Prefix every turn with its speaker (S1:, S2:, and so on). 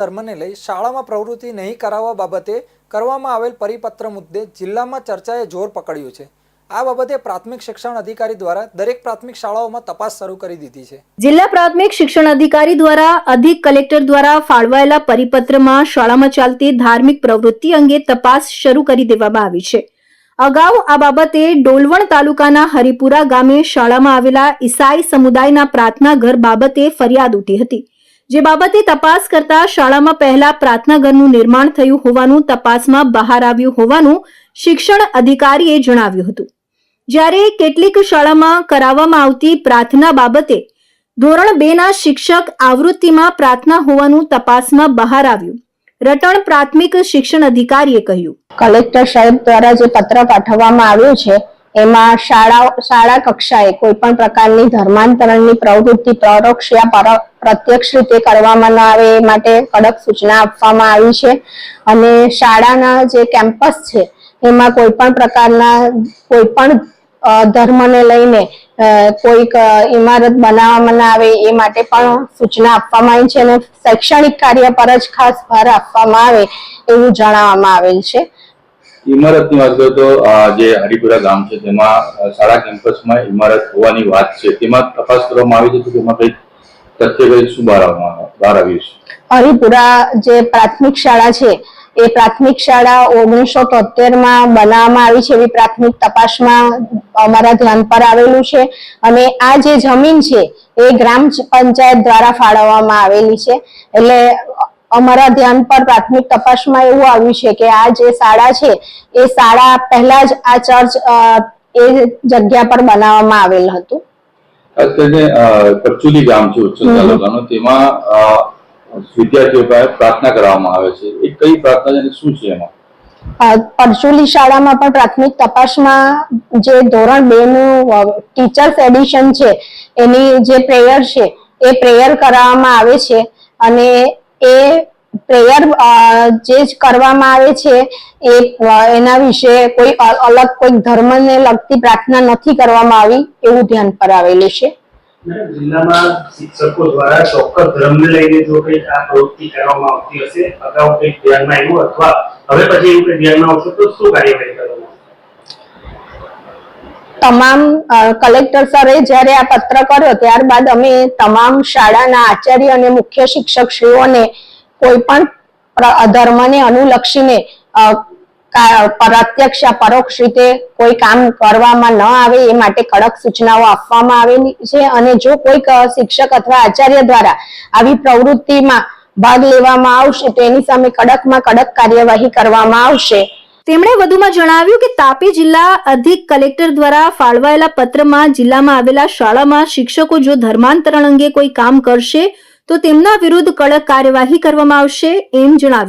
S1: ધર્મને લઈ શાળામાં પ્રવૃત્તિ નહીં કરાવવા બાબતે કરવામાં આવેલ પરિપત્ર મુદ્દે જિલ્લામાં ચર્ચાએ જોર પકડ્યું છે। આ બાબતે પ્રાથમિક શિક્ષણ અધિકારી દ્વારા દરેક પ્રાથમિક શાળાઓમાં તપાસ શરૂ કરી દીધી છે।
S2: જિલ્લા પ્રાથમિક શિક્ષણ અધિકારી દ્વારા અધિક કલેક્ટર દ્વારા ફાળવાયેલા પરિપત્રમાં શાળામાં ચાલતી ધાર્મિક પ્રવૃત્તિ અંગે તપાસ શરૂ કરી દેવામાં આવી છે। અગાઉ આ બાબતે ડોલવણ તાલુકાના હરિપુરા ગામે શાળામાં આવેલા ઈસાઈ સમુદાયના પ્રાર્થના ઘર બાબતે ફરિયાદ ઉઠી હતી, જે બાબતે તપાસ કરતા શાળામાં પહેલા પ્રાર્થના ઘરનું નિર્માણ થયું હોવાનું તપાસમાં બહાર આવ્યું હોવાનું શિક્ષણ અધિકારીએ જણાવ્યું હતું। જ્યારે કેટલીક શાળામાં કરાવવામાં આવતી પ્રાર્થના બાબતે ધોરણ 2 ના શિક્ષક આવૃત્તિમાં પ્રાર્થના હોવાનું તપાસમાં બહાર આવ્યું। રટણ પ્રાથમિક શિક્ષણ અધિકારીએ કહ્યું,
S3: કલેક્ટર સાહેબ દ્વારા જે પત્ર પાઠવવામાં આવ્યું છે એમાં શાળા કક્ષાએ કોઈ પણ પ્રકારની ધર્માંતરણની પ્રવૃત્તિ પરોક્ષ યા પ્રત્યક્ષ રીતે કરવામાં ન આવે એ માટે કડક સૂચના આપવામાં આવી છે। અને શાળાના જે કેમ્પસ છે એમાં કોઈ પણ પ્રકારના કોઈ પણ ધર્મને લઈને કોઈક ઇમારત બનાવવામાં ના આવે એ માટે પણ સૂચના આપવામાં આવી છે અને શૈક્ષણિક કાર્ય પર જ ખાસ ભાર આપવામાં આવે એવું જણાવવામાં આવેલ છે।
S4: ઇમારતની વાત કરીએ તો જે હરિપુરા ગામ છે તેમાં શાળા કેમ્પસમાં ઇમારત હોવાની વાત છે, તેમાં તપાસ કરવામાં આવી છે, તેમાં કઈ તથ્ય કઈ શું બહાર આવ્યું છે?
S3: હરિપુરા જે પ્રાથમિક શાળા છે એ પ્રાથમિક શાળા 1973 માં બનાવવામાં આવી છે એવી પ્રાથમિક તપાસમાં અમારા ધ્યાન પર આવેલું છે। અને આ જે જમીન છે એ ગ્રામ પંચાયત દ્વારા ફાળવવામાં આવેલી છે, એટલે અમારા ધ્યાન પર પ્રાથમિક તપાસમાં એવું આવ્યું છે કે આ જે શાળા છે એ શાળા પહેલા જ આ ચર્ચ એ જગ્યા પર બનાવવામાં આવેલ હતું।
S4: અત્યારે પરચુલી ગામ છે ઉચ્ચલ તાલુકાનો, તેમાં વિદ્યાર્થીઓ પાસે પ્રાર્થના કરવામાં આવે છે, એ કઈ પ્રાર્થના છે અને શું છે એમાં?
S3: પરચુલી શાળામાં પણ પ્રાથમિક તપાસમાં જે ધોરણ 2 નું ટીચર્સ એડિશન છે એની જે પ્રેયર છે એ પ્રેયર કરવામાં આવે છે અને એ પ્રેયર જે કરવામાં આવે છે એના વિશે કોઈ અલગ કોઈ ધર્મને લગતી પ્રાર્થના નથી કરવામાં આવી એવું ધ્યાન પર આવેલું છે।
S5: જિલ્લામાં શિક્ષકો દ્વારા ચોક્કસ ધર્મને લઈને જો કંઈક આ પ્રવૃત્તિ કરવામાં આવતી હશે, અગાઉ કંઈક ધ્યાનમાં આવ્યું અથવા હવે પછી એવું કંઈક ધ્યાનમાં આવશે તો શું કાર્યવાહી કરવામાં આવશે?
S3: તમામ કલેક્ટર સરે જ્યારે આ પત્ર કર્યો ત્યારબાદ અમે તમામ શાળાના આચાર્ય અને મુખ્ય શિક્ષકશ્રીઓને કોઈ પણ ધર્મને અનુલક્ષીને પ્રત્યક્ષ યા પરોક્ષ રીતે કોઈ કામ કરવામાં ન આવે એ માટે કડક સૂચનાઓ આપવામાં આવેલી છે। અને જો કોઈક શિક્ષક અથવા આચાર્ય દ્વારા આવી પ્રવૃત્તિમાં ભાગ લેવામાં આવશે તો એની સામે કડકમાં કડક કાર્યવાહી કરવામાં આવશે।
S2: તેમણે વધુમાં જણાવ્યું કે તાપી જિલ્લા અધિક કલેક્ટર દ્વારા ફાળવાયેલા પત્રમાં જિલ્લામાં આવેલા શાળામાં શિક્ષકો જો ધર્માંતરણ અંગે કોઈ કામ કરશે તો તેમના વિરુદ્ધ કડક કાર્યવાહી કરવામાં આવશે એમ જણાવ્યું।